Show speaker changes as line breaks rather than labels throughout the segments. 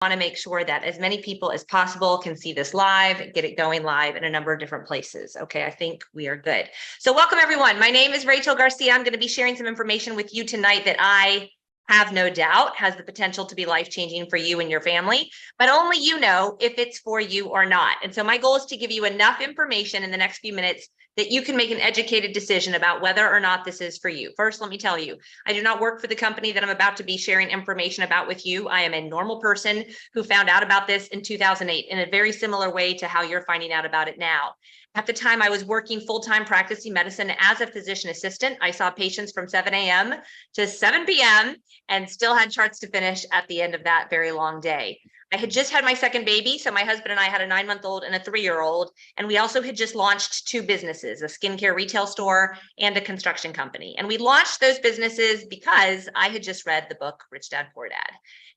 want to make sure that as many people as possible can see this live, get it going live in a number of different places. Okay, I think we are good. So welcome everyone. My name is Rachel Garcia. I'm going to be sharing some information with you tonight that I have no doubt has the potential to be life-changing for you and your family, but only you know if it's for you or not. And so my goal is to give you enough information in the next few minutes that you can make an educated decision about whether or not this is for you. First, let me tell you, I do not work for the company that I'm about to be sharing information about with you. I am a normal person who found out about this in 2008 in a very similar way to how you're finding out about it now. At the time, I was working full-time practicing medicine as a physician assistant. I saw patients from 7 a.m. to 7 p.m. and still had charts to finish at the end of that very long day. I had just had my second baby, so my husband and I had a 9-month-old and a 3-year-old, and we also had just launched 2 businesses, a skincare retail store and a construction company. And we launched those businesses because I had just read the book, Rich Dad, Poor Dad.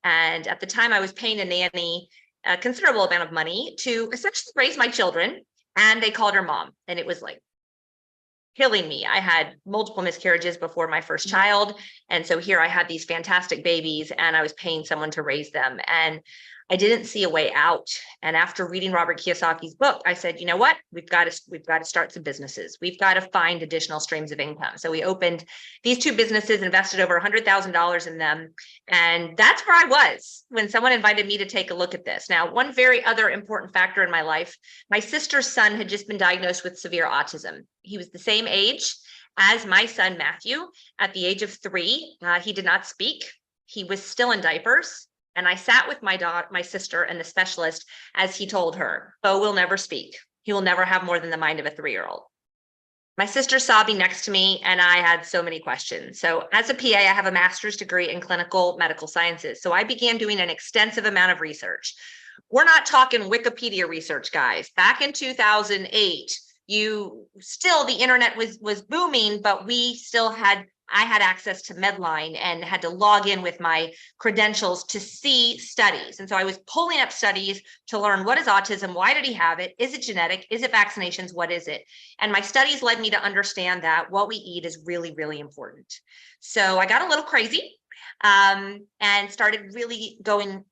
And at the time, I was paying a nanny a considerable amount of money to essentially raise my children, and they called her mom, and it was like killing me. I had multiple miscarriages before my first child. And so here I had these fantastic babies and I was paying someone to raise them. And I didn't see a way out. And after reading Robert Kiyosaki's book, I said, you know what, we've got to start some businesses. We've got to find additional streams of income. So we opened these 2 businesses, invested over $100,000 in them. And that's where I was when someone invited me to take a look at this. Now, one very other important factor in my life, my sister's son had just been diagnosed with severe autism. He was the same age as my son, Matthew. At the age of 3, he did not speak. He was still in diapers. And I sat with my sister and the specialist as he told her, Bo will never speak. He will never have more than the mind of a 3-year-old. My sister sobbing next to me, and I had so many questions. So as a PA, I have a master's degree in clinical medical sciences. So I began doing an extensive amount of research. We're not talking Wikipedia research, guys. Back in 2008, the internet was booming, but I had access to Medline and had to log in with my credentials to see studies. And so I was pulling up studies to learn, what is autism? Why did he have it? Is it genetic? Is it vaccinations? What is it? And my studies led me to understand that what we eat is really, really important. So I got a little crazy and started really going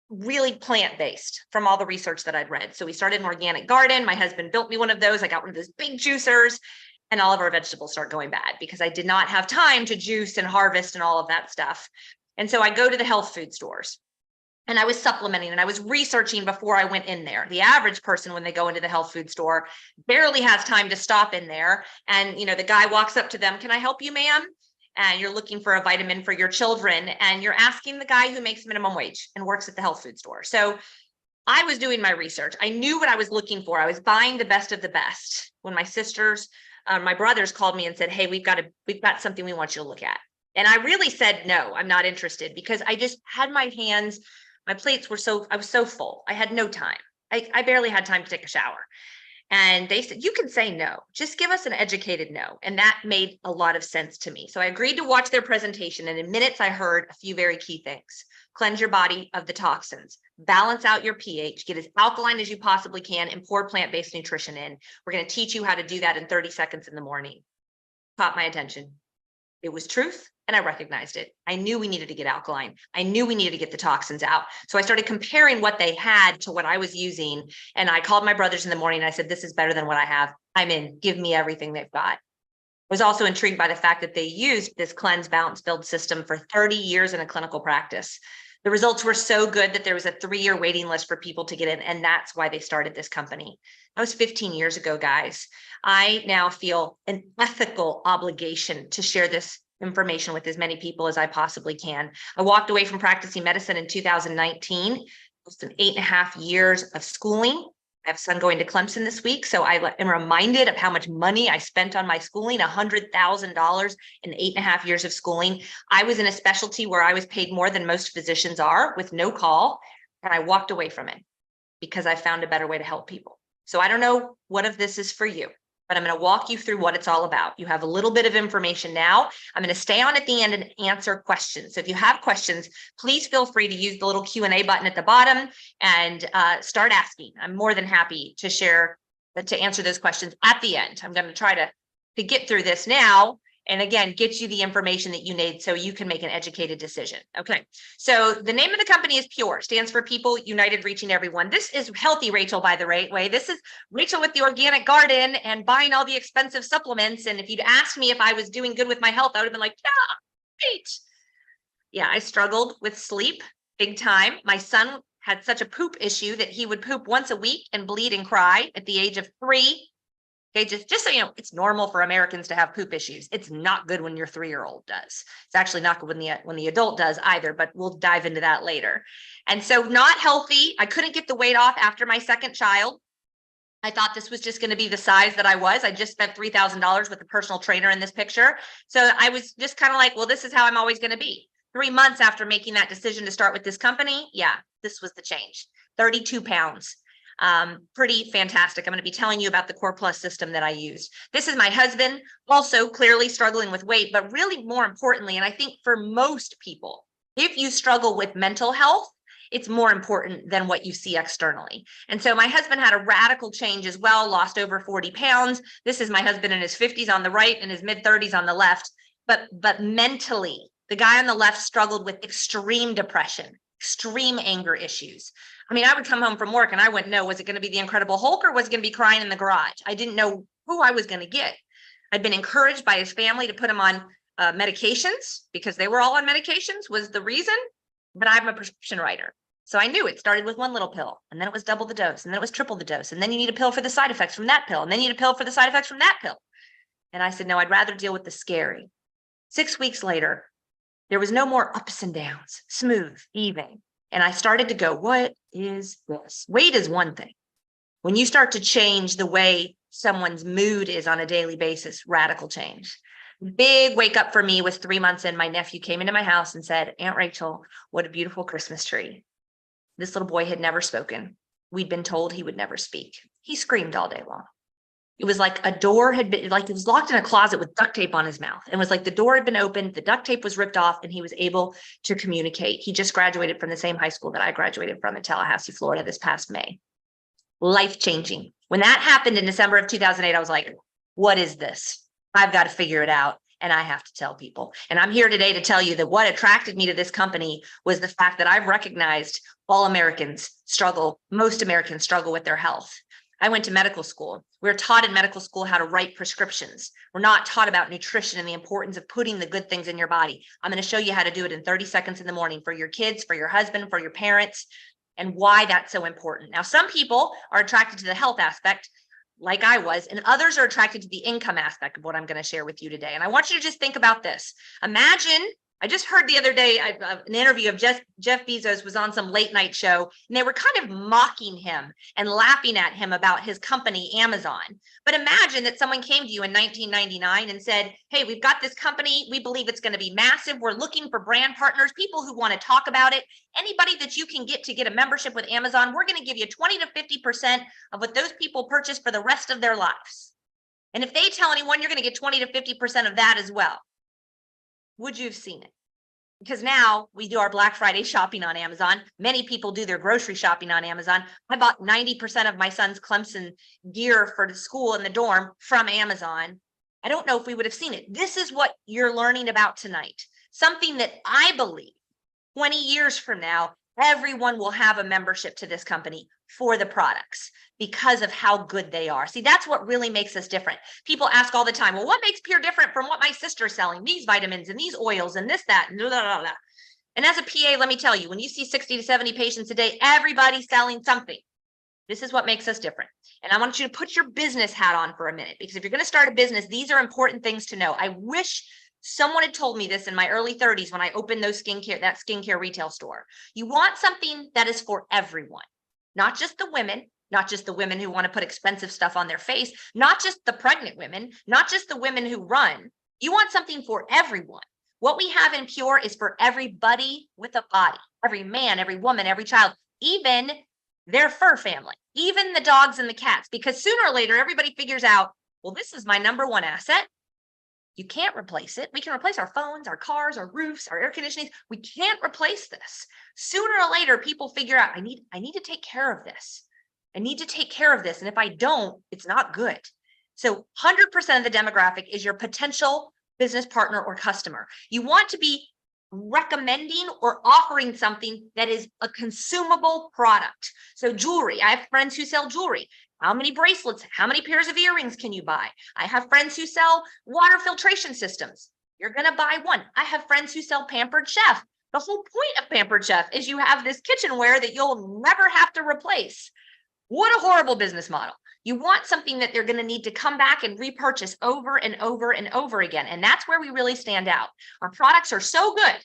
plant-based from all the research that I'd read. So we started an organic garden. My husband built me one of those. I got one of those big juicers. And all of our vegetables start going bad because I did not have time to juice and harvest and all of that stuff. And so I go to the health food stores and I was supplementing and I was researching before I went in there. The average person, when they go into the health food store, barely has time to stop in there. And, the guy walks up to them, can I help you, ma'am? And you're looking for a vitamin for your children. And you're asking the guy who makes minimum wage and works at the health food store. So I was doing my research. I knew what I was looking for. I was buying the best of the best. When my brothers called me and said, hey, we've got something we want you to look at. And I really said, no, I'm not interested because I just had my plates I was so full. I had no time. I barely had time to take a shower. And they said, you can say no, just give us an educated no. And that made a lot of sense to me. So I agreed to watch their presentation. And in minutes, I heard a few very key things. Cleanse your body of the toxins, balance out your pH, get as alkaline as you possibly can, and pour plant-based nutrition in. We're going to teach you how to do that in 30 seconds in the morning. Caught my attention. It was truth, and I recognized it. I knew we needed to get alkaline. I knew we needed to get the toxins out. So I started comparing what they had to what I was using. And I called my brothers in the morning and I said, this is better than what I have. I'm in. Give me everything they've got. I was also intrigued by the fact that they used this cleanse, balance, build system for 30 years in a clinical practice. The results were so good that there was a 3-year waiting list for people to get in, and that's why they started this company. That was 15 years ago, guys. I now feel an ethical obligation to share this information with as many people as I possibly can. I walked away from practicing medicine in 2019. It's been 8.5 years of schooling. I have a son going to Clemson this week, so I am reminded of how much money I spent on my schooling, $100,000 in 8.5 years of schooling. I was in a specialty where I was paid more than most physicians are with no call, and I walked away from it because I found a better way to help people. So I don't know what of this is for you, but I'm going to walk you through what it's all about. You have a little bit of information now. I'm going to stay on at the end and answer questions. So if you have questions, please feel free to use the little Q&A button at the bottom and start asking. I'm more than happy to answer those questions at the end. I'm going to try to get through this now And again, get you the information that you need so you can make an educated decision. Okay. So the name of the company is Pure, stands for People United Reaching Everyone. This is healthy Rachel, by the way. This is Rachel with the organic garden and buying all the expensive supplements. And if you'd asked me if I was doing good with my health, I would have been like, yeah, great. Yeah, I struggled with sleep big time. My son had such a poop issue that he would poop once a week and bleed and cry at the age of 3. Okay, just so you know, it's normal for Americans to have poop issues. It's not good when your 3-year-old does. It's actually not good when the adult does either, but we'll dive into that later. And so not healthy. I couldn't get the weight off after my second child. I thought this was just going to be the size that I was. I just spent $3,000 with a personal trainer in this picture. So I was just kind of like, well, this is how I'm always going to be. 3 months after making that decision to start with this company, yeah, this was the change. 32 pounds. Pretty fantastic. I'm going to be telling you about the Core Plus system that I used. This is my husband, also clearly struggling with weight, but really more importantly, and I think for most people, if you struggle with mental health, it's more important than what you see externally. And so my husband had a radical change as well, lost over 40 pounds. This is my husband in his 50s on the right and his mid 30s on the left. But mentally, the guy on the left struggled with extreme depression, extreme anger issues. I mean, I would come home from work and I wouldn't know, was it going to be the Incredible Hulk or was it going to be crying in the garage? I didn't know who I was going to get. I'd been encouraged by his family to put him on medications because they were all on medications was the reason, but I'm a prescription writer. So I knew it started with one little pill and then it was double the dose and then it was triple the dose. And then you need a pill for the side effects from that pill. And then you need a pill for the side effects from that pill. And I said, no, I'd rather deal with the scary. 6 weeks later, there was no more ups and downs, smooth, even. And I started to go, what is this? Weight is one thing. When you start to change the way someone's mood is on a daily basis, radical change. Big wake up for me was 3 months in. My nephew came into my house and said, Aunt Rachel, what a beautiful Christmas tree. This little boy had never spoken. We'd been told he would never speak. He screamed all day long. It was like a door had been, like it was locked in a closet with duct tape on his mouth. And it was like the door had been opened, the duct tape was ripped off, and he was able to communicate. He just graduated from the same high school that I graduated from in Tallahassee, Florida this past May. Life-changing. When that happened in December of 2008, I was like, what is this? I've got to figure it out. And I have to tell people. And I'm here today to tell you that what attracted me to this company was the fact that I've recognized all Americans struggle, most Americans struggle with their health. I went to medical school. We're taught in medical school how to write prescriptions. We're not taught about nutrition and the importance of putting the good things in your body. I'm going to show you how to do it in 30 seconds in the morning for your kids, for your husband, for your parents, and why that's so important. Now, some people are attracted to the health aspect, like I was, and others are attracted to the income aspect of what I'm going to share with you today. And I want you to just think about this. Imagine, I just heard the other day, an interview of Jeff Bezos was on some late night show, and they were kind of mocking him and laughing at him about his company, Amazon. But imagine that someone came to you in 1999 and said, hey, we've got this company. We believe it's going to be massive. We're looking for brand partners, people who want to talk about it. Anybody that you can get to get a membership with Amazon, we're going to give you 20 to 50% of what those people purchase for the rest of their lives. And if they tell anyone, you're going to get 20 to 50% of that as well. Would you have seen it? Because now we do our Black Friday shopping on Amazon. Many people do their grocery shopping on Amazon. I bought 90% of my son's Clemson gear for the school in the dorm from Amazon. I don't know if we would have seen it. This is what you're learning about tonight. Something that I believe 20 years from now, everyone will have a membership to this company for the products because of how good they are. See, that's what really makes us different. People ask all the time, well, what makes Pure different from what my sister's selling? These vitamins and these oils and this, that, and blah, blah, blah. And as a PA, let me tell you, when you see 60 to 70 patients a day, everybody's selling something. This is what makes us different. And I want you to put your business hat on for a minute, because if you're going to start a business, these are important things to know. I wish someone had told me this in my early 30s when I opened that skincare retail store. You want something that is for everyone, not just the women, not just the women who want to put expensive stuff on their face, not just the pregnant women, not just the women who run. You want something for everyone. What we have in Pure is for everybody with a body, every man, every woman, every child, even their fur family, even the dogs and the cats, because sooner or later, everybody figures out, well, this is my number one asset. You can't replace it. We can replace our phones, our cars, our roofs, our air conditioning. We can't replace this. Sooner or later, people figure out, I need to take care of this. I need to take care of this. And if I don't, it's not good. So 100% of the demographic is your potential business partner or customer. You want to be recommending or offering something that is a consumable product. So jewelry, I have friends who sell jewelry. How many bracelets, how many pairs of earrings can you buy? I have friends who sell water filtration systems. You're going to buy one. I have friends who sell Pampered Chef. The whole point of Pampered Chef is you have this kitchenware that you'll never have to replace. What a horrible business model. You want something that they're going to need to come back and repurchase over and over and over again. And that's where we really stand out. Our products are so good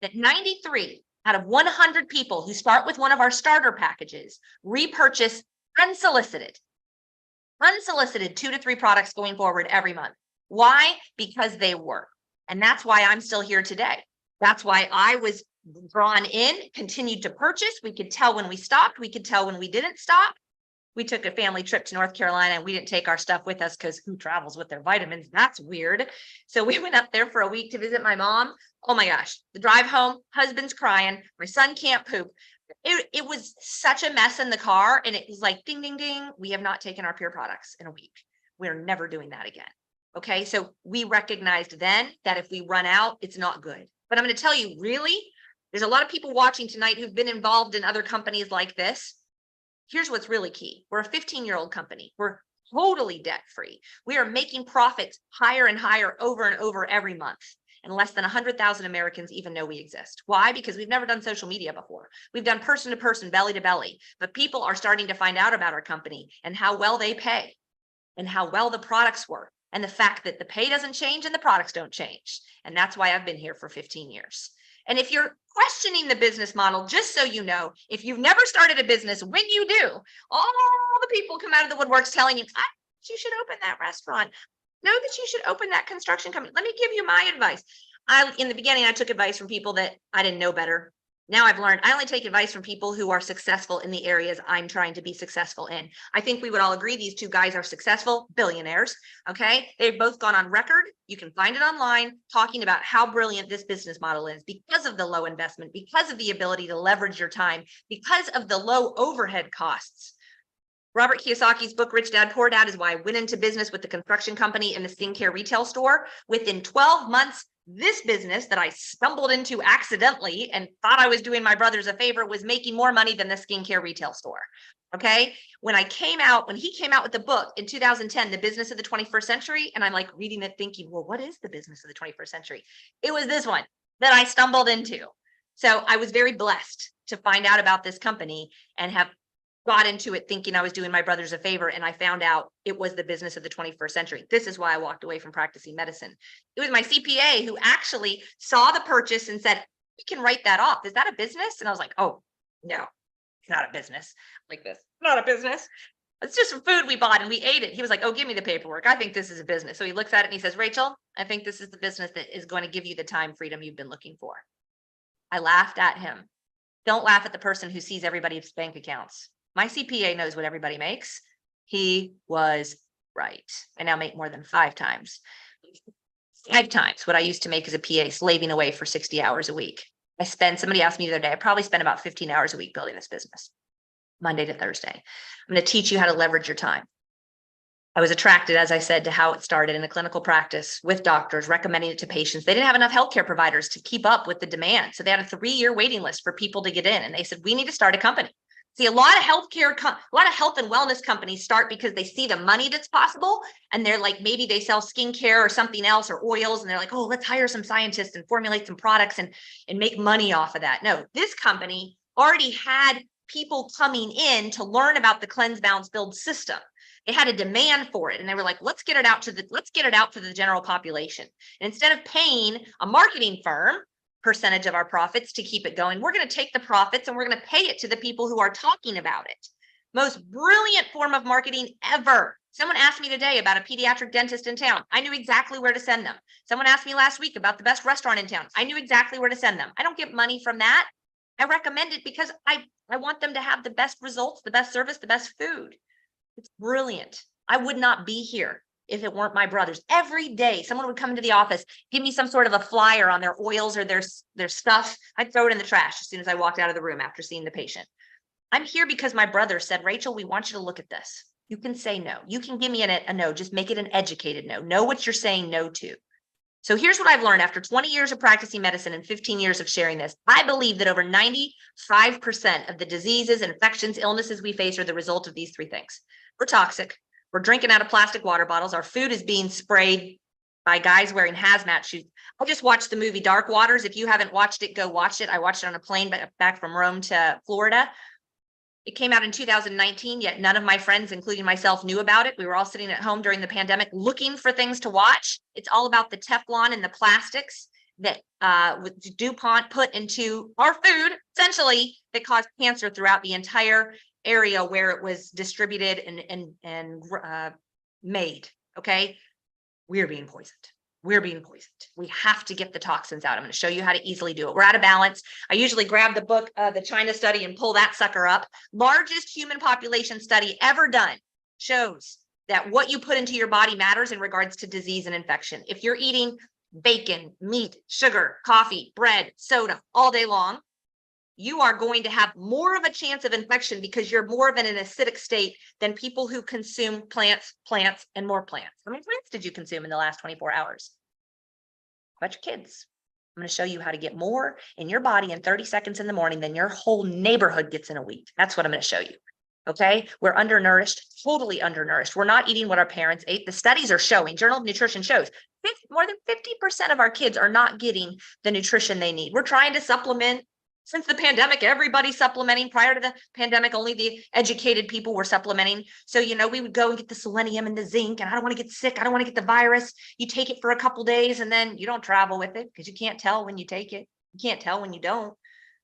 that 93 out of 100 people who start with one of our starter packages repurchase unsolicited 2 to 3 products going forward every month. Why? Because they work. And that's why I'm still here today. That's why I was drawn in, continued to purchase. We could tell when we stopped. We could tell when we didn't stop. We took a family trip to North Carolina and we didn't take our stuff with us because who travels with their vitamins? That's weird. So we went up there for a week to visit my mom. Oh my gosh, the drive home, husband's crying, my son can't poop. It was such a mess in the car. And it was like, ding, ding, ding. We have not taken our Pure products in a week. We're never doing that again. Okay. So we recognized then that if we run out, it's not good. But I'm going to tell you, really, there's a lot of people watching tonight who've been involved in other companies like this. Here's what's really key. We're a 15-year-old company. We're totally debt-free. We are making profits higher and higher over and over every month. And less than 100,000 Americans even know we exist. Why? Because we've never done social media before. We've done person to person, belly to belly, but people are starting to find out about our company and how well they pay and how well the products work and the fact that the pay doesn't change and the products don't change. And that's why I've been here for 15 years. And if you're questioning the business model, just so you know, if you've never started a business, when you do, all the people come out of the woodworks telling you, you should open that restaurant. Know that you should open that construction company. Let me give you my advice. In the beginning, I took advice from people that I didn't know better. Now I've learned I only take advice from people who are successful in the areas I'm trying to be successful in. I think we would all agree these two guys are successful billionaires. Okay. They've both gone on record. You can find it online talking about how brilliant this business model is because of the low investment, because of the ability to leverage your time, because of the low overhead costs. Robert Kiyosaki's book, Rich Dad, Poor Dad, is why I went into business with the construction company and the skincare retail store. Within 12 months, this business that I stumbled into accidentally and thought I was doing my brothers a favor was making more money than the skincare retail store. Okay. When he came out with the book in 2010, The Business of the 21st Century, and I'm like reading it thinking, well, what is the business of the 21st century? It was this one that I stumbled into. So I was very blessed to find out about this company and have got into it thinking I was doing my brothers a favor. And I found out it was the business of the 21st century. This is why I walked away from practicing medicine. It was my CPA who actually saw the purchase and said, "We can write that off. Is that a business?" And I was like, "Oh, no, it's not a business." Like this, not a business. It's just some food we bought and we ate it. He was like, "Oh, give me the paperwork. I think this is a business." So he looks at it and he says, "Rachel, I think this is the business that is going to give you the time freedom you've been looking for." I laughed at him. Don't laugh at the person who sees everybody's bank accounts. My CPA knows what everybody makes. He was right. I now make more than 5 times what I used to make as a PA, slaving away for 60 hours a week. Somebody asked me the other day, I probably spend about 15 hours a week building this business, Monday to Thursday. I'm going to teach you how to leverage your time. I was attracted, as I said, to how it started in a clinical practice with doctors recommending it to patients. They didn't have enough healthcare providers to keep up with the demand. So they had a 3-year waiting list for people to get in. And they said, we need to start a company. See, a lot of health and wellness companies start because they see the money that's possible. And they're like, maybe they sell skincare or something else or oils. And they're like, oh, let's hire some scientists and formulate some products and make money off of that. No, this company already had people coming in to learn about the cleanse, balance, build system. They had a demand for it. And they were like, let's get it out to the general population. And instead of paying a marketing firm percentage of our profits to keep it going, we're going to take the profits and we're going to pay it to the people who are talking about it. Most brilliant form of marketing ever. Someone asked me today about a pediatric dentist in town. I knew exactly where to send them. Someone asked me last week about the best restaurant in town. I knew exactly where to send them. I don't get money from that. I recommend it because I want them to have the best results, the best service, the best food. It's brilliant. I would not be here if it weren't my brothers. Every day, someone would come into the office, give me some sort of a flyer on their oils or their stuff. I'd throw it in the trash as soon as I walked out of the room after seeing the patient. I'm here because my brother said, Rachel, we want you to look at this. You can say no. You can give me a no. Just make it an educated no. Know what you're saying no to. So here's what I've learned after 20 years of practicing medicine and 15 years of sharing this. I believe that over 95% of the diseases, infections, illnesses we face are the result of these three things. We're toxic. We're drinking out of plastic water bottles. Our food is being sprayed by guys wearing hazmat suits. I just watched the movie Dark Waters. If you haven't watched it, go watch it. I watched it on a plane back from Rome to Florida. It came out in 2019, yet none of my friends, including myself, knew about it. We were all sitting at home during the pandemic looking for things to watch. It's all about the Teflon and the plastics that DuPont put into our food, essentially, that caused cancer throughout the entire area where it was distributed and made. Okay, we're being poisoned. We're being poisoned. We have to get the toxins out. I'm going to show you how to easily do it. We're out of balance. I usually grab the book, the China study, and pull that sucker up. Largest human population study ever done shows that what you put into your body matters in regards to disease and infection. If you're eating bacon, meat, sugar, coffee, bread, soda all day long, you are going to have more of a chance of infection because you're more of in an acidic state than people who consume plants, and more plants. How many plants did you consume in the last 24 hours? A bunch of kids. I'm going to show you how to get more in your body in 30 seconds in the morning than your whole neighborhood gets in a week. That's what I'm going to show you. Okay. We're undernourished, totally undernourished. We're not eating what our parents ate. The studies are showing, Journal of Nutrition shows more than 50% of our kids are not getting the nutrition they need. We're trying to supplement. Since the pandemic, everybody's supplementing. Prior to the pandemic, only the educated people were supplementing. So, we would go and get the selenium and the zinc, and I don't want to get sick. I don't want to get the virus. You take it for a couple days and then you don't travel with it because you can't tell when you take it. You can't tell when you don't.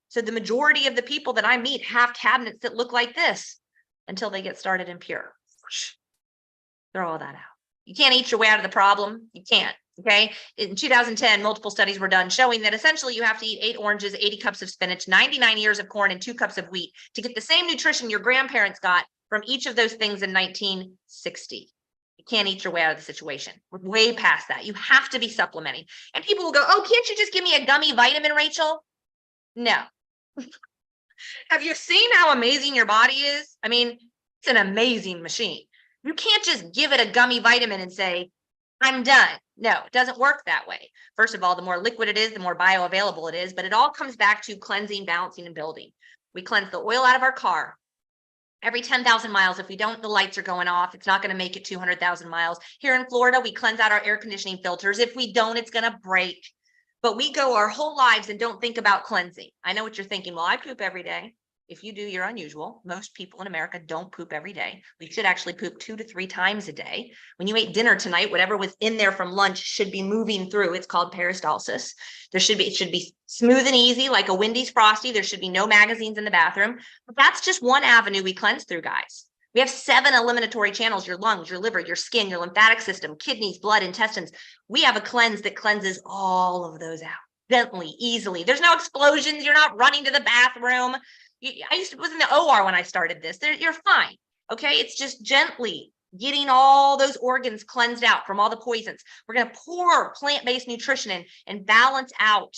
So the majority of the people that I meet have cabinets that look like this until they get started in Pure. Throw all that out. You can't eat your way out of the problem. You can't. Okay. In 2010, multiple studies were done showing that essentially you have to eat 8 oranges, 80 cups of spinach, 99 ears of corn, and 2 cups of wheat to get the same nutrition your grandparents got from each of those things in 1960. You can't eat your way out of the situation. We're way past that. You have to be supplementing. And people will go, oh, can't you just give me a gummy vitamin, Rachel? No. Have you seen how amazing your body is? I mean, it's an amazing machine. You can't just give it a gummy vitamin and say, I'm done. No, it doesn't work that way. First of all, the more liquid it is, the more bioavailable it is, but it all comes back to cleansing, balancing, and building. We cleanse the oil out of our car. Every 10,000 miles, if we don't, the lights are going off. It's not going to make it 200,000 miles. Here in Florida, we cleanse out our air conditioning filters. If we don't, it's going to break. But we go our whole lives and don't think about cleansing. I know what you're thinking. Well, I poop every day. If you do, you're unusual. Most people in America don't poop every day. We should actually poop 2 to 3 times a day. When you ate dinner tonight, whatever was in there from lunch should be moving through. It's called peristalsis. It should be smooth and easy, like a Wendy's Frosty. There should be no magazines in the bathroom. But that's just one avenue we cleanse through, guys. We have 7 eliminatory channels: your lungs, your liver, your skin, your lymphatic system, kidneys, blood, intestines. We have a cleanse that cleanses all of those out gently, easily. There's no explosions. You're not running to the bathroom. Was in the OR when I started this. You're fine. Okay. It's just gently getting all those organs cleansed out from all the poisons. We're going to pour plant-based nutrition in and balance out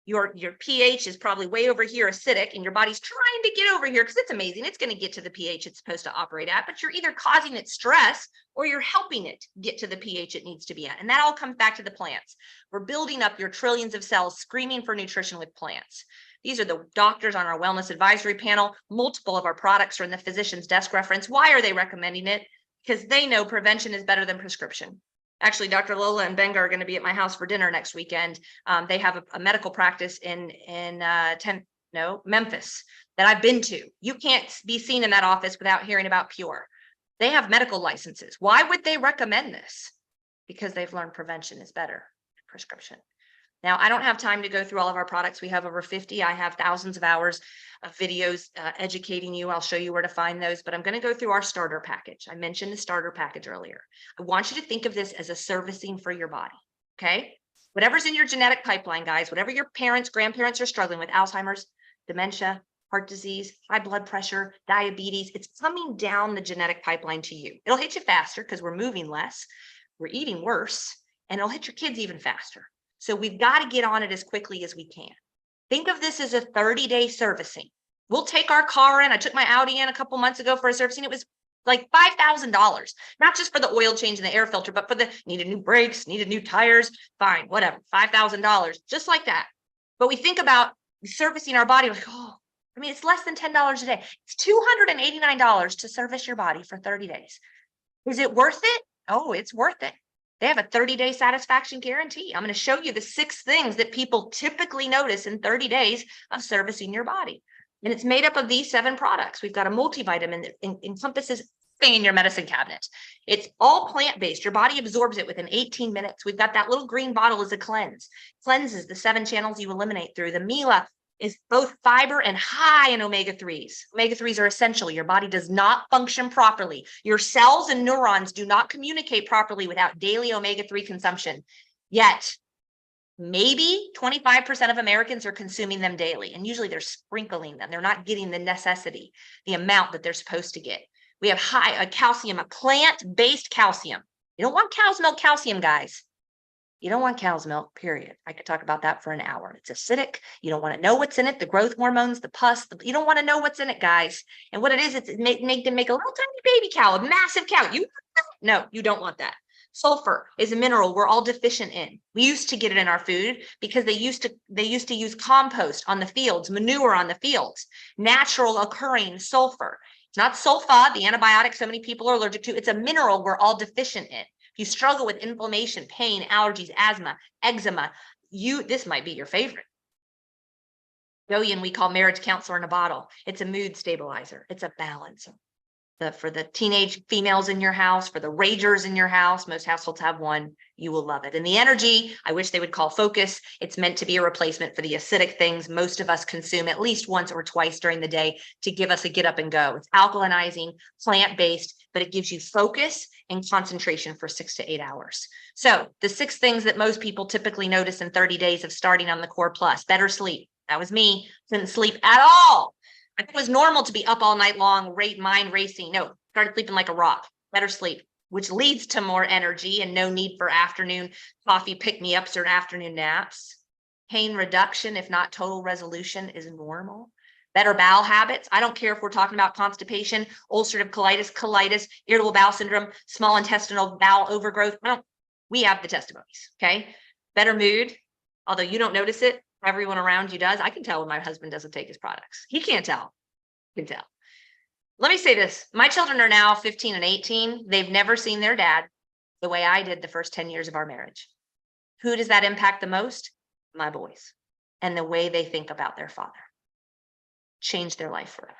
your pH is probably way over here acidic, and your body's trying to get over here because it's amazing. It's going to get to the pH it's supposed to operate at, but you're either causing it stress or you're helping it get to the pH it needs to be at. And that all comes back to the plants. We're building up your trillions of cells screaming for nutrition with plants. These are the doctors on our wellness advisory panel. Multiple of our products are in the physician's desk reference. Why are they recommending it? Because they know prevention is better than prescription. Actually, Dr. Lola and Benga are going to be at my house for dinner next weekend. They have a medical practice in Memphis that I've been to. You can't be seen in that office without hearing about Pure. They have medical licenses. Why would they recommend this? Because they've learned prevention is better than prescription. Now, I don't have time to go through all of our products. We have over 50. I have thousands of hours of videos educating you. I'll show you where to find those, but I'm going to go through our starter package. I mentioned the starter package earlier. I want you to think of this as a servicing for your body, okay? Whatever's in your genetic pipeline, guys, whatever your parents, grandparents are struggling with, Alzheimer's, dementia, heart disease, high blood pressure, diabetes, it's coming down the genetic pipeline to you. It'll hit you faster because we're moving less, we're eating worse, and it'll hit your kids even faster. So we've got to get on it as quickly as we can. Think of this as a 30-day servicing. We'll take our car in. I took my Audi in a couple months ago for a servicing. It was like $5,000, not just for the oil change and the air filter, but for the needed new brakes, needed new tires, fine, whatever, $5,000, just like that. But we think about servicing our body like, oh, I mean, it's less than $10 a day. It's $289 to service your body for 30 days. Is it worth it? Oh, it's worth it. They have a 30-day satisfaction guarantee. I'm going to show you the 6 things that people typically notice in 30 days of servicing your body. And it's made up of these 7 products. We've got a multivitamin that encompasses thing in your medicine cabinet. It's all plant-based. Your body absorbs it within 18 minutes. We've got that little green bottle as a cleanse. Cleanses the 7 channels you eliminate through. The Mila is both fiber and high in omega-3s. Omega-3s are essential. Your body does not function properly. Your cells and neurons do not communicate properly without daily omega-3 consumption. Yet, maybe 25% of Americans are consuming them daily, and usually they're sprinkling them. They're not getting the necessity, the amount that they're supposed to get. We have high calcium, a plant-based calcium. You don't want cow's milk calcium, guys. You don't want cow's milk, period. I could talk about that for an hour. It's acidic. You don't want to know what's in it, the growth hormones, the pus. You don't want to know what's in it, guys. And what it is, it's make them make a little tiny baby cow, a massive cow. No, you don't want that. Sulfur is a mineral we're all deficient in. We used to get it in our food because they used to use compost on the fields, manure on the fields, natural occurring sulfur. It's not sulfa, the antibiotic so many people are allergic to. It's a mineral we're all deficient in. If you struggle with inflammation, pain, allergies, asthma, eczema, this might be your favorite. Goyen we call marriage counselor in a bottle. It's a mood stabilizer. It's a balancer. For the teenage females in your house, for the ragers in your house, most households have one, you will love it. And the energy, I wish they would call focus. It's meant to be a replacement for the acidic things most of us consume at least once or twice during the day to give us a get up and go. It's alkalinizing, plant-based, but it gives you focus and concentration for 6 to 8 hours. So the 6 things that most people typically notice in 30 days of starting on the Core Plus: better sleep. That was me. Couldn't sleep at all. I think it was normal to be up all night long, mind racing. No, started sleeping like a rock. Better sleep, which leads to more energy and no need for afternoon coffee pick-me-ups or afternoon naps. Pain reduction, if not total resolution, is normal. Better bowel habits. I don't care if we're talking about constipation, ulcerative colitis, irritable bowel syndrome, small intestinal bowel overgrowth. We have the testimonies, okay? Better mood, although you don't notice it. Everyone around you does. I can tell when my husband doesn't take his products. He can't tell. I can tell. Let me say this. My children are now 15 and 18. They've never seen their dad the way I did the first 10 years of our marriage. Who does that impact the most? My boys. And the way they think about their father. Changed their life forever.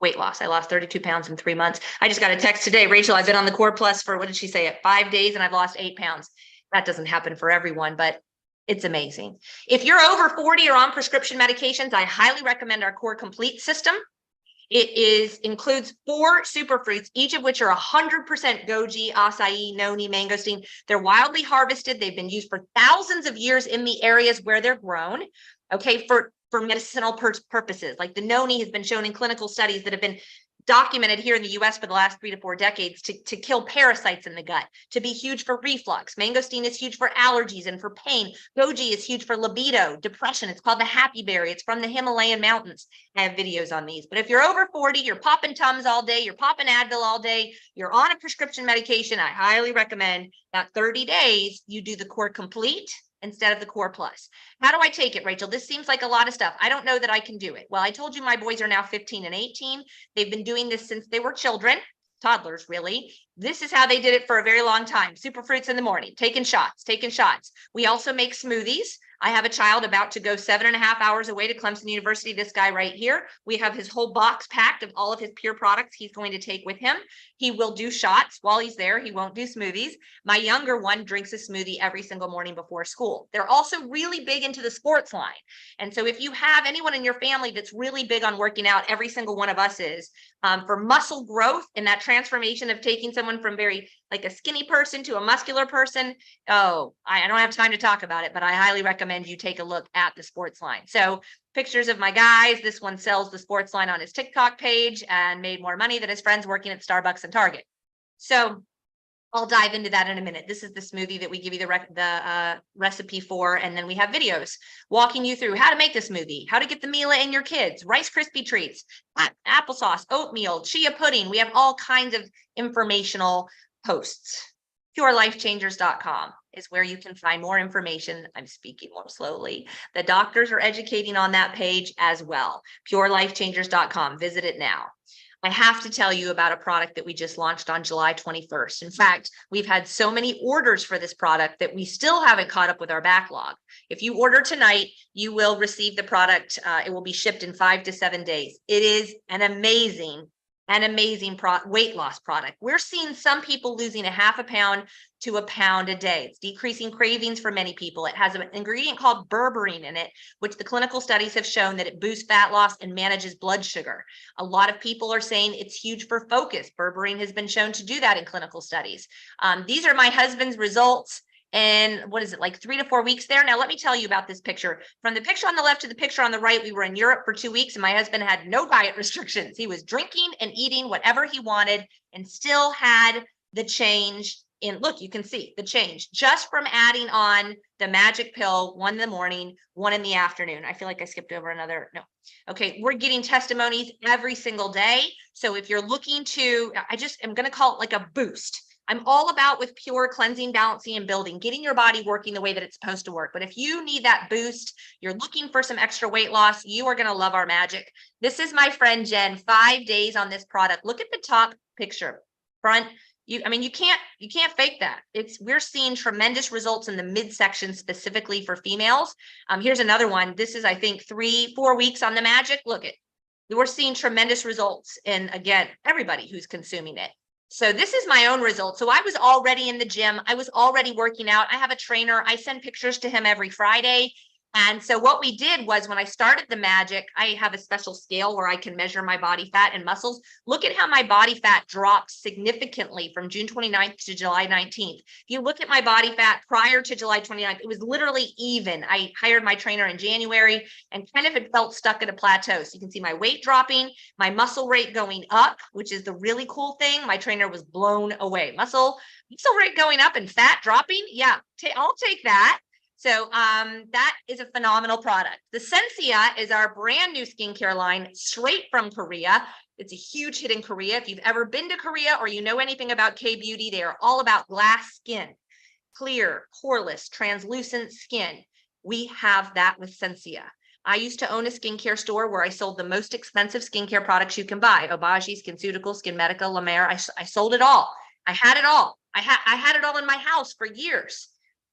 Weight loss. I lost 32 pounds in 3 months. I just got a text today. Rachel, I've been on the Core Plus for, what did she say, 5 days, and I've lost 8 pounds. That doesn't happen for everyone, but it's amazing. If you're over 40 or on prescription medications, I highly recommend our Core Complete system. It includes 4 superfruits, each of which are 100% goji, acai, noni, mangosteen. They're wildly harvested. They've been used for thousands of years in the areas where they're grown, okay, for medicinal purposes. Like the noni has been shown in clinical studies that have been documented here in the US for the last 3 to 4 decades to kill parasites in the gut, to be huge for reflux. Mangosteen is huge for allergies and for pain. Goji is huge for libido, depression. It's called the happy berry. It's from the Himalayan mountains. I have videos on these. But if you're over 40, you're popping Tums all day, you're popping Advil all day, you're on a prescription medication, I highly recommend that 30 days you do the Core Complete instead of the Core Plus. How do I take it, Rachel? This seems like a lot of stuff. I don't know that I can do it. Well, I told you my boys are now 15 and 18. They've been doing this since they were children, toddlers, really. This is how they did it for a very long time. Superfruits in the morning, taking shots. We also make smoothies. I have a child about to go 7.5 hours away to Clemson University, this guy right here. We have his whole box packed of all of his pure products he's going to take with him. He will do shots while he's there. He won't do smoothies. My younger one drinks a smoothie every single morning before school. They're also really big into the sports line. And so if you have anyone in your family that's really big on working out, every single one of us is, for muscle growth and that transformation of taking someone from very like a skinny person to a muscular person. Oh, I don't have time to talk about it, but I highly recommend you take a look at the sports line. So pictures of my guys. This one sells the sports line on his TikTok page and made more money than his friends working at Starbucks and Target. So I'll dive into that in a minute. This is the smoothie that we give you the recipe for, and then we have videos walking you through how to make the smoothie, how to get the Mila in your kids, Rice Krispie treats, applesauce, oatmeal, chia pudding. We have all kinds of informational posts. PureLifeChangers.com is where you can find more information. I'm speaking more slowly. The doctors are educating on that page as well. PureLifeChangers.com. Visit it now. I have to tell you about a product that we just launched on July 21st. In fact, we've had so many orders for this product that we still haven't caught up with our backlog. If you order tonight, you will receive the product. It will be shipped in 5 to 7 days. It is an amazing weight loss product. We're seeing some people losing a half a pound to a pound a day. It's decreasing cravings for many people. It has an ingredient called berberine in it, which the clinical studies have shown that it boosts fat loss and manages blood sugar. A lot of people are saying it's huge for focus. Berberine has been shown to do that in clinical studies. These are my husband's results. And what is it, like 3 to 4 weeks there? Now, let me tell you about this picture. From the picture on the left to the picture on the right, we were in Europe for 2 weeks and my husband had no diet restrictions. He was drinking and eating whatever he wanted and still had the change in, look, you can see the change just from adding on the magic pill, 1 in the morning, 1 in the afternoon. I feel like I skipped over another, no. Okay, we're getting testimonies every single day. So if you're looking to, I'm going to call it like a boost. I'm all about with pure cleansing, balancing, and building, getting your body working the way that it's supposed to work. But if you need that boost, you're looking for some extra weight loss, you are going to love our magic. This is my friend Jen, 5 days on this product. Look at the top picture, front. You can't fake that. We're seeing tremendous results in the midsection specifically for females. Here's another one. This is, I think, 3-4 weeks on the magic. Look at, we're seeing tremendous results in, again, everybody who's consuming it. So this is my own result. So I was already in the gym. I was already working out. I have a trainer. I send pictures to him every Friday. And so what we did was when I started the magic, I have a special scale where I can measure my body fat and muscles. Look at how my body fat dropped significantly from June 29th to July 19th. If you look at my body fat prior to July 29th, it was literally even. I hired my trainer in January and kind of had felt stuck at a plateau. So you can see my weight dropping, my muscle rate going up, which is the really cool thing. My trainer was blown away. Muscle rate going up and fat dropping. Yeah, I'll take that. So that is a phenomenal product. The Sensia is our brand new skincare line straight from Korea. It's a huge hit in Korea. If you've ever been to Korea or you know anything about K-beauty, they are all about glass skin, clear, poreless, translucent skin. We have that with Sensia. I used to own a skincare store where I sold the most expensive skincare products you can buy. Obagi, SkinCeuticals, SkinMedica, La Mer. I sold it all. I had it all. I had it all in my house for years.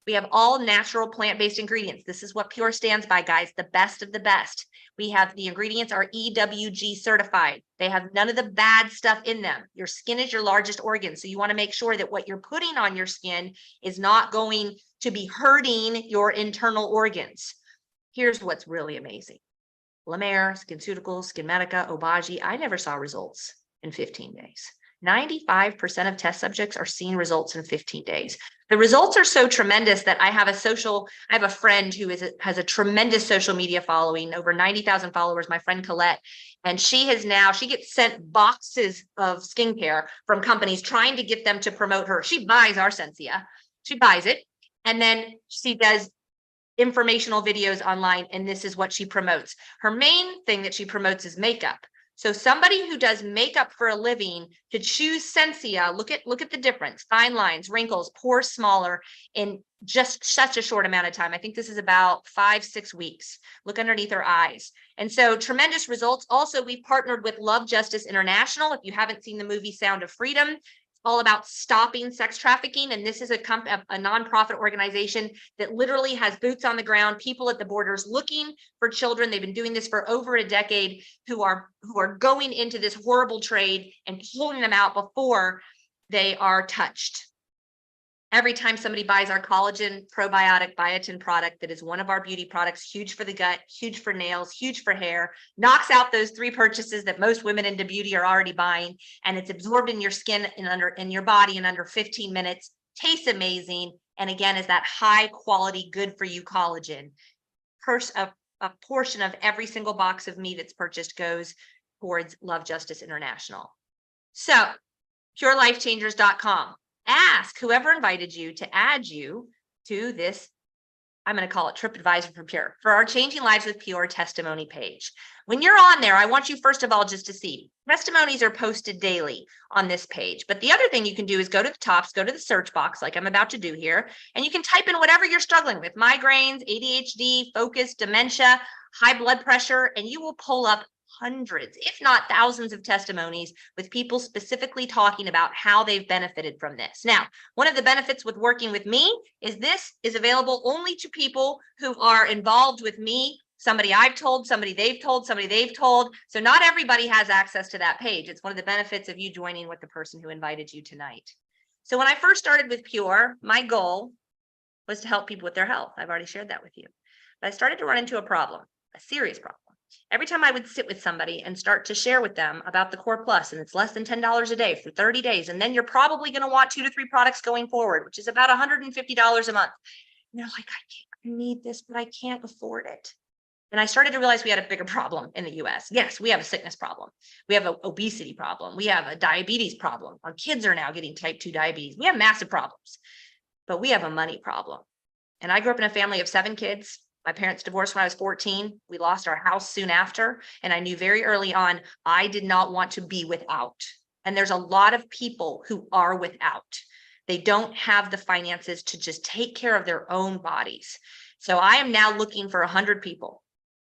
We have all natural plant-based ingredients. This is what Pure stands by, guys, the best of the best. We have the ingredients are EWG certified. They have none of the bad stuff in them. Your skin is your largest organ. So you want to make sure that what you're putting on your skin is not going to be hurting your internal organs. Here's what's really amazing. La Mer, SkinCeuticals, SkinMedica, Obagi, I never saw results in 15 days. 95% of test subjects are seeing results in 15 days. The results are so tremendous that I have a friend who has a tremendous social media following, over 90,000 followers, my friend Colette, and she gets sent boxes of skincare from companies trying to get them to promote her. She buys our Sensia, she buys it, and then she does informational videos online, and this is what she promotes. Her main thing that she promotes is makeup. So somebody who does makeup for a living to choose Sensia, look at the difference, fine lines, wrinkles, pores smaller in just such a short amount of time. I think this is about 5-6 weeks. Look underneath her eyes. And so tremendous results. Also, we partnered with Love Justice International. If you haven't seen the movie Sound of Freedom, all about stopping sex trafficking. And this is a nonprofit organization that literally has boots on the ground, people at the borders looking for children. They've been doing this for over a decade, who are going into this horrible trade and pulling them out before they are touched. Every time somebody buys our collagen probiotic biotin product, that is one of our beauty products, huge for the gut, huge for nails, huge for hair, knocks out those 3 purchases that most women into beauty are already buying, and it's absorbed in your skin and in your body in under 15 minutes, tastes amazing, and again is that high quality, good for you collagen. A portion of every single box of me that's purchased goes towards Love Justice International. So, PureLifeChangers.com. ask whoever invited you to add you to this, I'm going to call it TripAdvisor for Pure, for our Changing Lives with Pure testimony page. When you're on there, I want you first of all just to see testimonies are posted daily on this page. But the other thing you can do is go to the tops, go to the search box like I'm about to do here, and you can type in whatever you're struggling with, migraines, ADHD, focus, dementia, high blood pressure, and you will pull up hundreds, if not thousands of testimonies with people specifically talking about how they've benefited from this. Now, one of the benefits with working with me is this is available only to people who are involved with me. Somebody I've told, somebody they've told, somebody they've told. So not everybody has access to that page. It's one of the benefits of you joining with the person who invited you tonight. So when I first started with Pure, my goal was to help people with their health. I've already shared that with you. But I started to run into a problem, a serious problem. Every time I would sit with somebody and start to share with them about the Core Plus, and it's less than $10 a day for 30 days, and then you're probably going to want 2 to 3 products going forward, which is about $150 a month. And they're like, I need this, but I can't afford it. And I started to realize we had a bigger problem in the US. Yes, we have a sickness problem. We have an obesity problem. We have a diabetes problem. Our kids are now getting type 2 diabetes. We have massive problems, but we have a money problem. And I grew up in a family of 7 kids. My parents divorced when I was 14. We lost our house soon after. And I knew very early on, I did not want to be without. And there's a lot of people who are without. They don't have the finances to just take care of their own bodies. So I am now looking for 100 people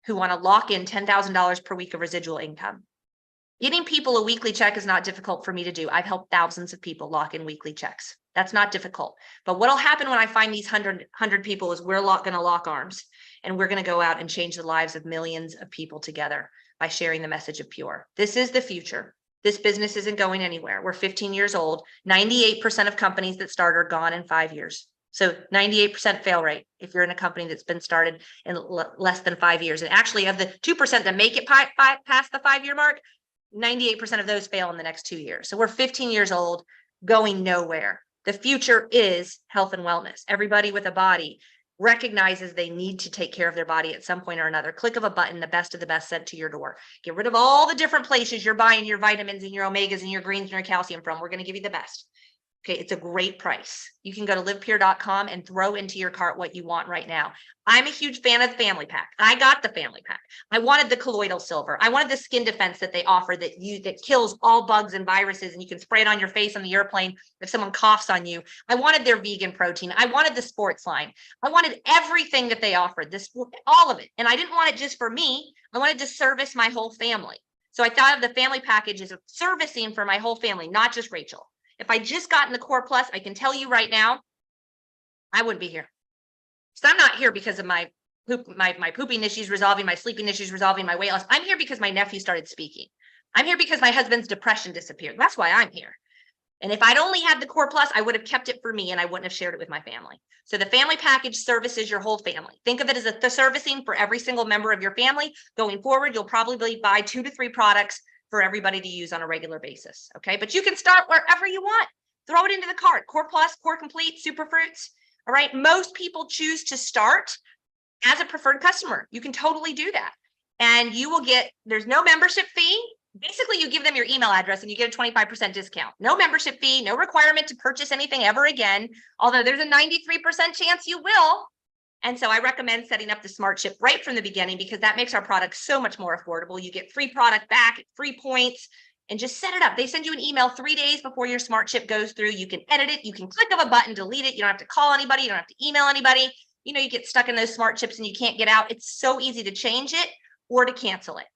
who want to lock in $10,000 per week of residual income. Getting people a weekly check is not difficult for me to do. I've helped thousands of people lock in weekly checks. That's not difficult. But what'll happen when I find these 100 people is we're going to lock arms, and we're going to go out and change the lives of millions of people together by sharing the message of Pure. This is the future. This business isn't going anywhere. We're 15 years old. 98% of companies that start are gone in 5 years. So 98% fail rate if you're in a company that's been started in less than 5 years. And actually, of the 2% that make it past the 5-year mark, 98% of those fail in the next 2 years. So we're 15 years old, going nowhere. The future is health and wellness. Everybody with a body recognizes they need to take care of their body at some point or another. Click of a button, the best of the best sent to your door. Get rid of all the different places you're buying your vitamins and your omegas and your greens and your calcium from. We're going to give you the best. Okay, it's a great price. You can go to livepure.com and throw into your cart what you want right now. I'm a huge fan of the family pack. I got the family pack. I wanted the colloidal silver. I wanted the skin defense that they offer that kills all bugs and viruses, and you can spray it on your face on the airplane if someone coughs on you. I wanted their vegan protein. I wanted the sports line. I wanted everything that they offered, all of it. And I didn't want it just for me. I wanted to service my whole family. So I thought of the family package as a servicing for my whole family, not just Rachel. If I just gotten the Core Plus, I can tell you right now, I wouldn't be here. So I'm not here because of my pooping issues resolving, my sleeping issues resolving, my weight loss. I'm here because my nephew started speaking. I'm here because my husband's depression disappeared. That's why I'm here. And if I'd only had the Core Plus, I would have kept it for me and I wouldn't have shared it with my family. So the family package services your whole family. Think of it as the servicing for every single member of your family. Going forward, you'll probably buy 2 to 3 products for everybody to use on a regular basis. Okay, but you can start wherever you want. Throw it into the cart. Core Plus, Core Complete, Superfruits. All right, most people choose to start as a preferred customer. You can totally do that. And you will get, there's no membership fee. Basically, you give them your email address and you get a 25% discount. No membership fee, no requirement to purchase anything ever again, although there's a 93% chance you will. And so I recommend setting up the Smart Ship right from the beginning because that makes our product so much more affordable. You get free product back, free points, and just set it up. They send you an email 3 days before your Smart Ship goes through. You can edit it. You can click of a button, delete it. You don't have to call anybody. You don't have to email anybody. You know, you get stuck in those Smart Ships and you can't get out. It's so easy to change it or to cancel it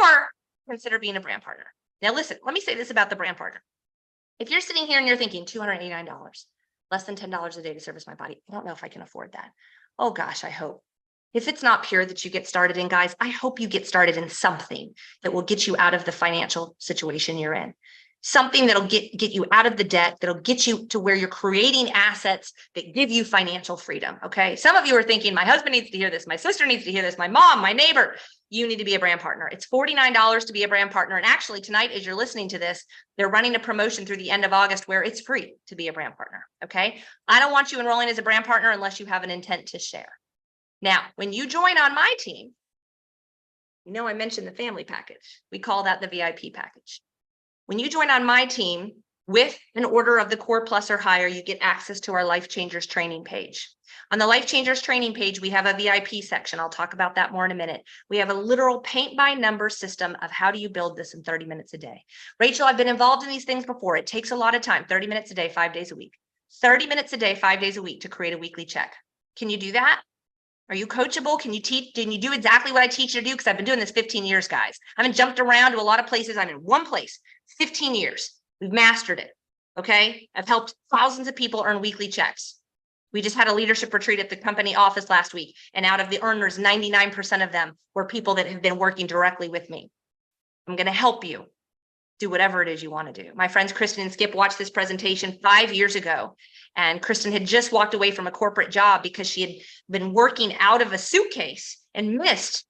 or consider being a brand partner. Now, listen, let me say this about the brand partner. If you're sitting here and you're thinking $289, less than $10 a day to service my body, I don't know if I can afford that. Oh gosh, I hope. If it's not Pure that you get started in, guys, I hope you get started in something that will get you out of the financial situation you're in. Something that'll get you out of the debt, that'll get you to where you're creating assets that give you financial freedom. Okay. Some of you are thinking, my husband needs to hear this. My sister needs to hear this. My mom, my neighbor, you need to be a brand partner. It's $49 to be a brand partner. And actually tonight, as you're listening to this, they're running a promotion through the end of August where it's free to be a brand partner. Okay. I don't want you enrolling as a brand partner unless you have an intent to share. Now, when you join on my team, you know, I mentioned the family package. We call that the VIP package. When you join on my team, With an order of the Core Plus or higher, you get access to our Life Changers training page. On the Life Changers training page, we have a VIP section. I'll talk about that more in a minute. We have a literal paint by number system of how do you build this in 30 minutes a day. Rachel, I've been involved in these things before. It takes a lot of time, 30 minutes a day, 5 days a week. 30 minutes a day, 5 days a week to create a weekly check. Can you do that? Are you coachable? Can you teach? Can you do exactly what I teach you to do? Because I've been doing this 15 years, guys. I haven't jumped around to a lot of places. I'm in one place, 15 years. We've mastered it. Okay. I've helped thousands of people earn weekly checks. We just had a leadership retreat at the company office last week. And out of the earners, 99% of them were people that have been working directly with me. I'm going to help you do whatever it is you want to do. My friends Kristen and Skip watched this presentation 5 years ago. And Kristen had just walked away from a corporate job because she had been working out of a suitcase and missed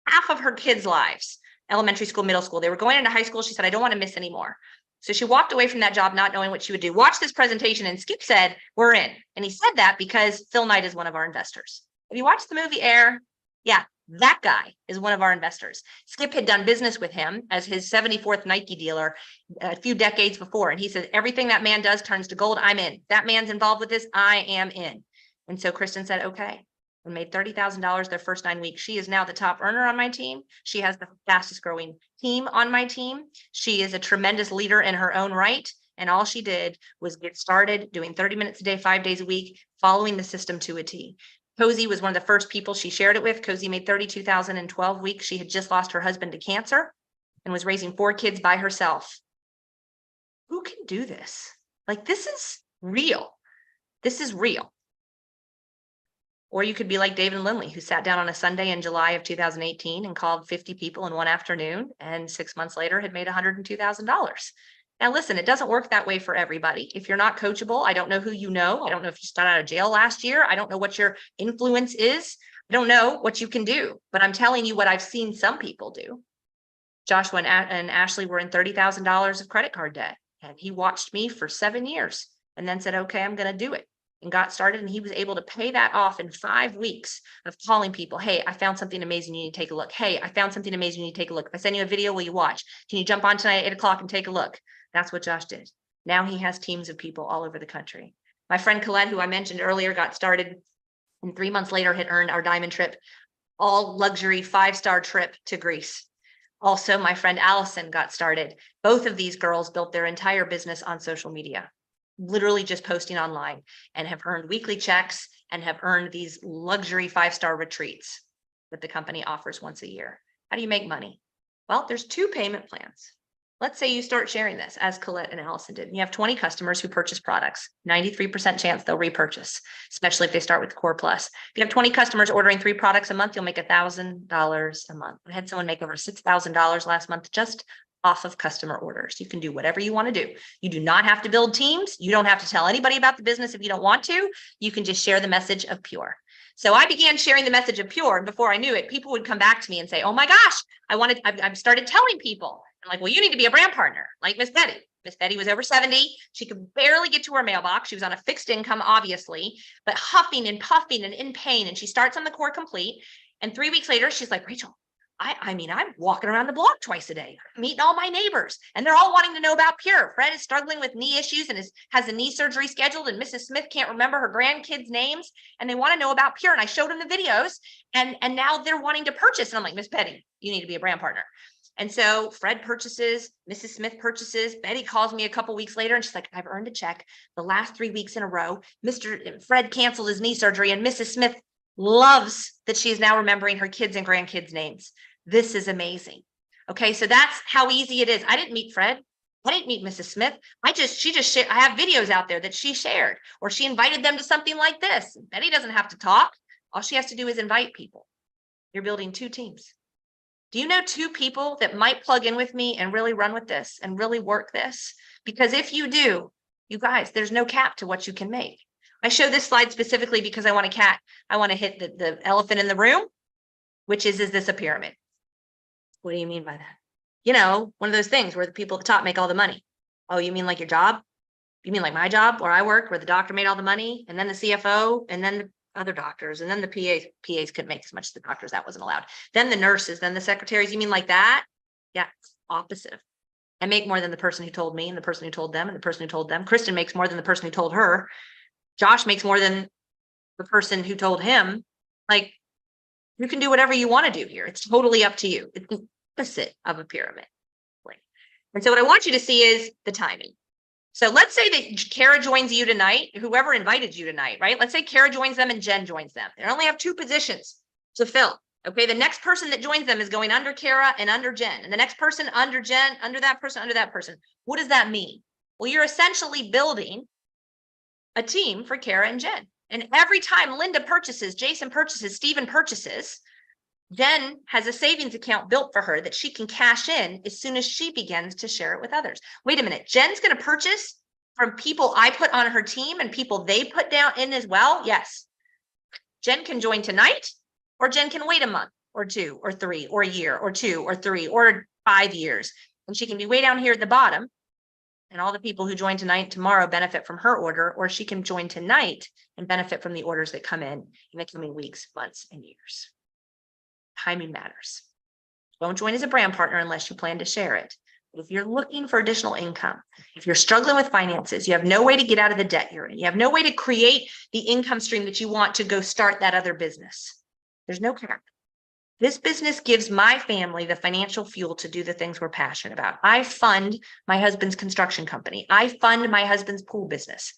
half of her kids' lives, elementary school, middle school. They were going into high school. She said, I don't want to miss anymore. So she walked away from that job not knowing what she would do. Watch this presentation, and Skip said, we're in. And he said that because Phil Knight is one of our investors. Have you watched the movie Air? Yeah, that guy is one of our investors. Skip had done business with him as his 74th Nike dealer a few decades before. And he said, everything that man does turns to gold. I'm in. That man's involved with this. I am in. And so Kristen said, okay, and made $30,000 their first 9 weeks. She is now the top earner on my team. She has the fastest growing team on my team. She is a tremendous leader in her own right. And all she did was get started doing 30 minutes a day, 5 days a week, following the system to a T. Cozy was one of the first people she shared it with. Cozy made $32,000 in 12 weeks. She had just lost her husband to cancer and was raising 4 kids by herself. Who can do this? Like, this is real. This is real. Or you could be like David Lindley, who sat down on a Sunday in July of 2018 and called 50 people in one afternoon, and 6 months later had made $102,000. Now, listen, it doesn't work that way for everybody. If you're not coachable, I don't know who you know. I don't know if you just got out of jail last year. I don't know what your influence is. I don't know what you can do, but I'm telling you what I've seen some people do. Joshua and Ashley were in $30,000 of credit card debt, and he watched me for 7 years and then said, okay, I'm going to do it, and got started. And he was able to pay that off in 5 weeks of calling people. Hey, I found something amazing. You need to take a look. Hey, I found something amazing. You need to take a look. If I send you a video, will you watch? Can you jump on tonight at 8 o'clock and take a look? That's what Josh did. Now he has teams of people all over the country. My friend Colette, who I mentioned earlier, got started, and 3 months later had earned our diamond trip, all luxury 5-star trip to Greece. Also, my friend Allison got started. Both of these girls built their entire business on social media, literally just posting online, and have earned weekly checks and have earned these luxury 5-star retreats that the company offers once a year. How do you make money? Well, there's 2 payment plans. Let's say you start sharing this, as Colette and Allison did. You have 20 customers who purchase products, 93% chance they'll repurchase, especially if they start with Core Plus. If you have 20 customers ordering 3 products a month, you'll make $1,000 a month. I had someone make over $6,000 last month just off of customer orders. You can do whatever you want to do. You do not have to build teams. You don't have to tell anybody about the business if you don't want to. You can just share the message of Pure. So I began sharing the message of Pure, and before I knew it, people would come back to me and say, oh my gosh, I've started telling people. I'm like, well, you need to be a brand partner, like Miss Betty. Miss Betty was over 70. She could barely get to her mailbox. She was on a fixed income, obviously, but huffing and puffing and in pain. And she starts on the Core Complete. And 3 weeks later, she's like, Rachel, I'm walking around the block twice a day, meeting all my neighbors, and they're all wanting to know about Pure. Fred is struggling with knee issues and has a knee surgery scheduled, and Mrs. Smith can't remember her grandkids' names, and they want to know about Pure. And I showed them the videos, and now they're wanting to purchase. And I'm like, Miss Betty, you need to be a brand partner. And so Fred purchases, Mrs. Smith purchases, Betty calls me a couple weeks later and she's like, I've earned a check the last 3 weeks in a row. Mr. Fred canceled his knee surgery, and Mrs. Smith loves that she's now remembering her kids and grandkids' names. This is amazing. Okay, so that's how easy it is. I didn't meet Fred. I didn't meet Mrs. Smith. I have videos out there that she shared, or she invited them to something like this. Betty doesn't have to talk. All she has to do is invite people. You're building 2 teams. Do you know 2 people that might plug in with me and really run with this and really work this? Because if you do, you guys, there's no cap to what you can make. I show this slide specifically because I want to hit the elephant in the room, which is this a pyramid? What do you mean by that? You know, one of those things where the people at the top make all the money. Oh, you mean like your job? You mean like my job where I worked, where the doctor made all the money, and then the CFO, and then the other doctors, and then the PAs couldn't make as much as the doctors. That wasn't allowed. Then the nurses, then the secretaries. You mean like that? Yeah, opposite of I make more than the person who told me and the person who told them and the person who told them. Kristen makes more than the person who told her. Josh makes more than the person who told him. Like, you can do whatever you want to do here. It's totally up to you. It's the opposite of a pyramid. And so what I want you to see is the timing. So let's say that Kara joins you tonight, whoever invited you tonight, right? Let's say Kara joins them and Jen joins them. They only have 2 positions to fill. Okay, the next person that joins them is going under Kara and under Jen, and the next person under Jen, under that person, under that person. What does that mean? Well, you're essentially building a team for Kara and Jen. And every time Linda purchases, Jason purchases, Stephen purchases, Jen has a savings account built for her that she can cash in as soon as she begins to share it with others. Wait a minute, Jen's going to purchase from people I put on her team and people they put down in as well? Yes. Jen can join tonight, or Jen can wait a month or 2 or 3 or a year or 2 or 3 or 5 years. And she can be way down here at the bottom. And all the people who join tonight and tomorrow benefit from her order, or she can join tonight and benefit from the orders that come in the coming weeks, months, and years. Timing matters. Don't join as a brand partner unless you plan to share it. But if you're looking for additional income, if you're struggling with finances, you have no way to get out of the debt you're in, you have no way to create the income stream that you want to go start that other business. There's no cap. This business gives my family the financial fuel to do the things we're passionate about. I fund my husband's construction company. I fund my husband's pool business,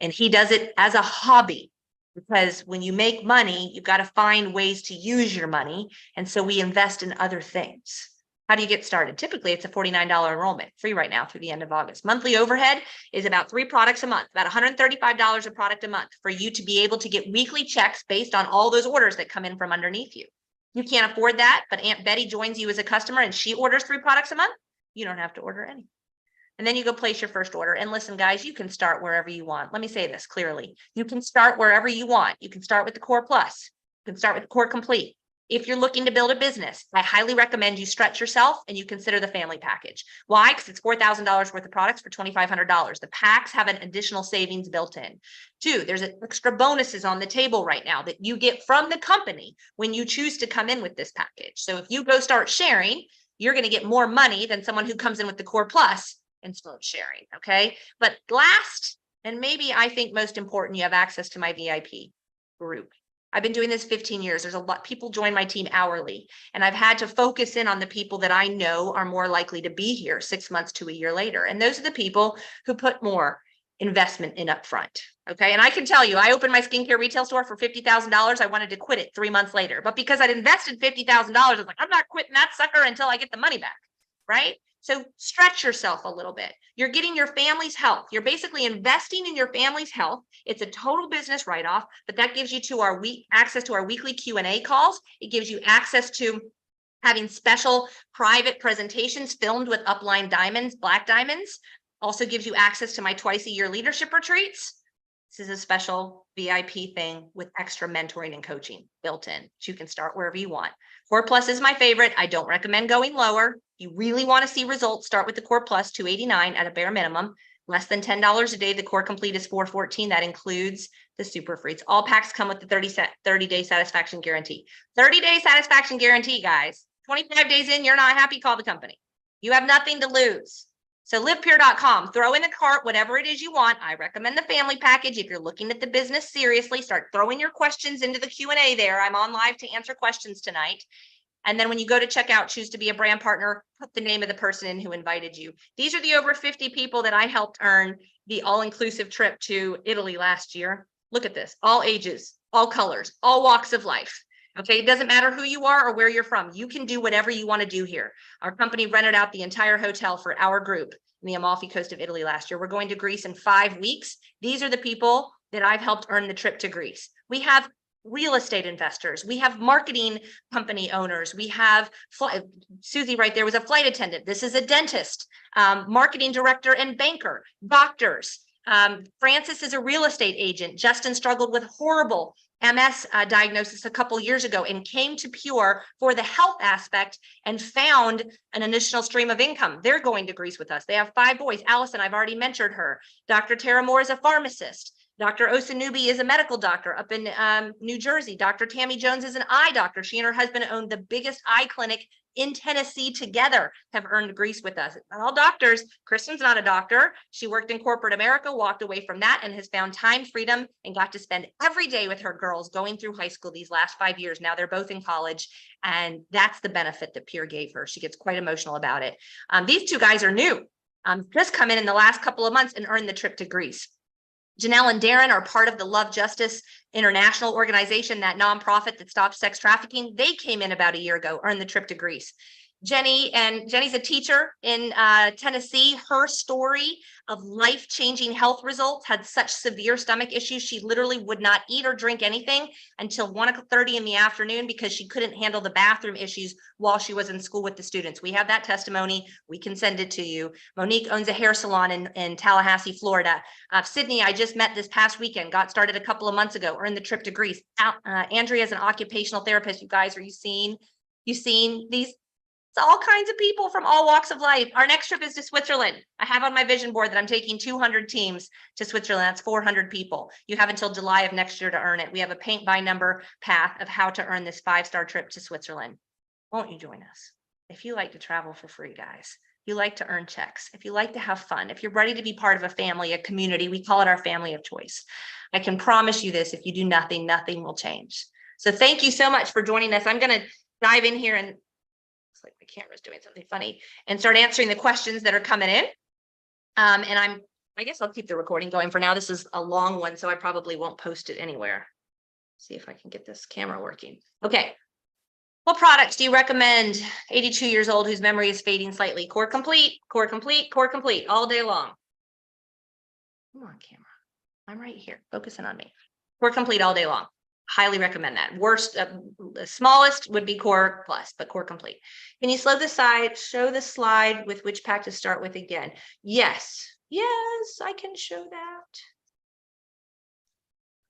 and he does it as a hobby. Because when you make money, you've got to find ways to use your money. And so we invest in other things. How do you get started? Typically, it's a $49 enrollment, free right now through the end of August. Monthly overhead is about 3 products a month, about $135 a product a month for you to be able to get weekly checks based on all those orders that come in from underneath you. You can't afford that, but Aunt Betty joins you as a customer and she orders 3 products a month. You don't have to order any. And then you go place your first order. And listen, guys, you can start wherever you want. Let me say this clearly. You can start wherever you want. You can start with the Core Plus. You can start with the Core Complete. If you're looking to build a business, I highly recommend you stretch yourself and you consider the family package. Why? Because it's $4,000 worth of products for $2,500. The packs have an additional savings built in. 2, there's extra bonuses on the table right now that you get from the company when you choose to come in with this package. So if you go start sharing, you're going to get more money than someone who comes in with the Core Plus and start sharing. Okay. But last, and maybe I think most important, you have access to my VIP group. I've been doing this 15 years. There's a lot people join my team hourly, and I've had to focus in on the people that I know are more likely to be here 6 months to a year later. And those are the people who put more investment in upfront. Okay. And I can tell you, I opened my skincare retail store for $50,000. I wanted to quit it 3 months later, but because I'd invested $50,000, I was like, I'm not quitting that sucker until I get the money back. Right. So stretch yourself a little bit. You're getting your family's health. You're basically investing in your family's health. It's a total business write-off, but that gives you to our access to our weekly Q&A calls. It gives you access to having special private presentations filmed with upline diamonds, black diamonds. Also gives you access to my twice-a-year leadership retreats. This is a special VIP thing with extra mentoring and coaching built in. So you can start wherever you want. Core Plus is my favorite. I don't recommend going lower. You really want to see results, start with the Core Plus, $289 at a bare minimum. Less than $10 a day. The Core Complete is $414. That includes the super frees. All packs come with the 30-day satisfaction guarantee. 30-day satisfaction guarantee, guys. 25 days in, you're not happy, call the company. You have nothing to lose. So livepure.com, throw in the cart whatever it is you want. I recommend the family package. If you're looking at the business seriously, start throwing your questions into the Q&A there. I'm on live to answer questions tonight. And then when you go to checkout, choose to be a brand partner, put the name of the person in who invited you. These are the over 50 people that I helped earn the all-inclusive trip to Italy last year. Look at this, all ages, all colors, all walks of life. Okay, it doesn't matter who you are or where you're from. You can do whatever you want to do here. Our company rented out the entire hotel for our group in the Amalfi Coast of Italy last year. We're going to Greece in 5 weeks. These are the people that I've helped earn the trip to Greece. We have real estate investors. We have marketing company owners. We have Susie right there was a flight attendant. This is a dentist, marketing director and banker, doctors. Francis is a real estate agent. Justin struggled with horrible MS diagnosis a couple years ago and came to Pure for the health aspect and found an additional stream of income. They're going to Greece with us. They have 5 boys. Allison, I've already mentored her. Dr. Tara Moore is a pharmacist. Dr. Osanubi is a medical doctor up in New Jersey. Dr. Tammy Jones is an eye doctor. She and her husband owned the biggest eye clinic in Tennessee together have earned Greece with us. Not all doctors. Kristen's not a doctor. She worked in corporate America, walked away from that, and has found time, freedom, and got to spend every day with her girls going through high school these last 5 years. Now they're both in college, and that's the benefit that Pierre gave her. She gets quite emotional about it. These two guys are new. Just come in the last couple of months and earned the trip to Greece. Janelle and Darren are part of the Love Justice International organization, that nonprofit that stops sex trafficking. They came in about a year ago, earned the trip to Greece. Jenny's a teacher in Tennessee. Her story of life-changing health results had such severe stomach issues. She literally would not eat or drink anything until 1:30 in the afternoon because she couldn't handle the bathroom issues while she was in school with the students. We have that testimony. We can send it to you. Monique owns a hair salon in Tallahassee, Florida. Sydney, I just met this past weekend, got started a couple of months ago, earned the trip to Greece. Andrea is an occupational therapist. You guys, you seen these? It's all kinds of people from all walks of life. Our next trip is to Switzerland. I have on my vision board that I'm taking 200 teams to Switzerland. That's 400 people. You have until July of next year to earn it. We have a paint by number path of how to earn this 5-star trip to Switzerland. Won't you join us? If you like to travel for free, guys, if you like to earn checks, if you like to have fun, if you're ready to be part of a family, a community, we call it our family of choice. I can promise you this, if you do nothing, nothing will change. So thank you so much for joining us. I'm going to dive in here and like my camera's doing something funny and start answering the questions that are coming in. And I guess I'll keep the recording going for now. This is a long one, so I probably won't post it anywhere. See if I can get this camera working. Okay. What products do you recommend? 82 years old, whose memory is fading slightly. Core Complete, Core Complete, Core Complete, all day long. Come on, camera. I'm right here. Focusing on me. Core Complete all day long. Highly recommend that. Worst, the smallest would be Core Plus, but Core Complete. Can you show the slide with which pack to start with again? Yes, I can show that.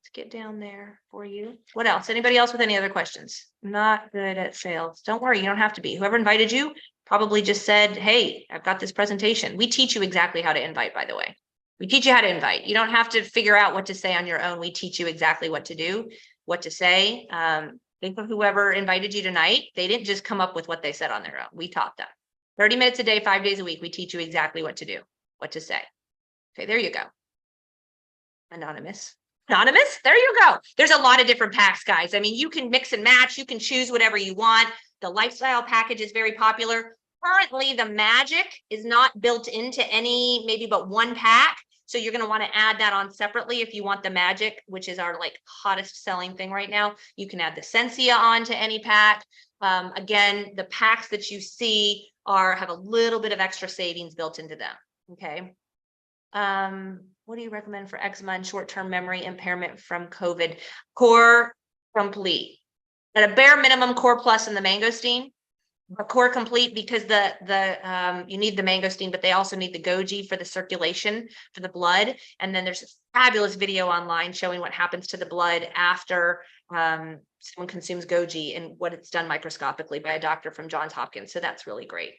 Let's get down there for you. What else? Anybody else with any other questions? Not good at sales. Don't worry, you don't have to be. Whoever invited you probably just said, hey, I've got this presentation. We teach you exactly how to invite, by the way. We teach you how to invite. You don't have to figure out what to say on your own. We teach you exactly what to do, what to say. Think of whoever invited you tonight. They didn't just come up with what they said on their own. We taught them. 30 minutes a day, 5 days a week. We teach you exactly what to do, what to say. Okay, there you go. Anonymous. There you go. There's a lot of different packs, guys. I mean, you can mix and match. You can choose whatever you want. The lifestyle package is very popular. Currently, the Magic is not built into any, maybe but one pack. So you're going to want to add that on separately if you want the Magic, which is our like hottest selling thing right now. You can add the Sensia onto any pack. Again, the packs that you see have a little bit of extra savings built into them. Okay. What do you recommend for eczema and short-term memory impairment from COVID? Core Complete. At a bare minimum, Core Plus and the mangosteen. A Core Complete because you need the mangosteen, but they also need the goji for the circulation for the blood. And then there's a fabulous video online showing what happens to the blood after someone consumes goji and what it's done microscopically by a doctor from Johns Hopkins. So that's really great.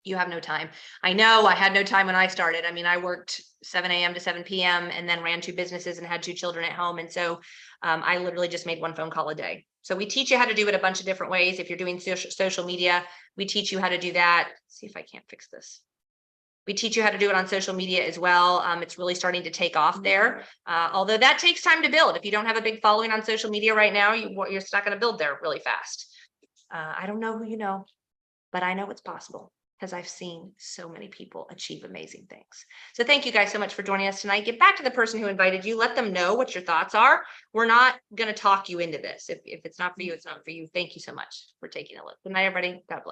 You have no time. I know I had no time when I started. I mean, I worked 7 a.m. to 7 p.m. and then ran 2 businesses and had 2 children at home. And so I literally just made 1 phone call a day. So we teach you how to do it a bunch of different ways. If you're doing social media, we teach you how to do that. Let's see if I can't fix this. We teach you how to do it on social media as well. It's really starting to take off there. Although that takes time to build. If you don't have a big following on social media right now, you're not going to build there really fast. I don't know who you know, but I know it's possible, because I've seen so many people achieve amazing things. So thank you guys so much for joining us tonight. Get back to the person who invited you. Let them know what your thoughts are. We're not going to talk you into this. If it's not for you, it's not for you. Thank you so much for taking a look. Good night, everybody. God bless.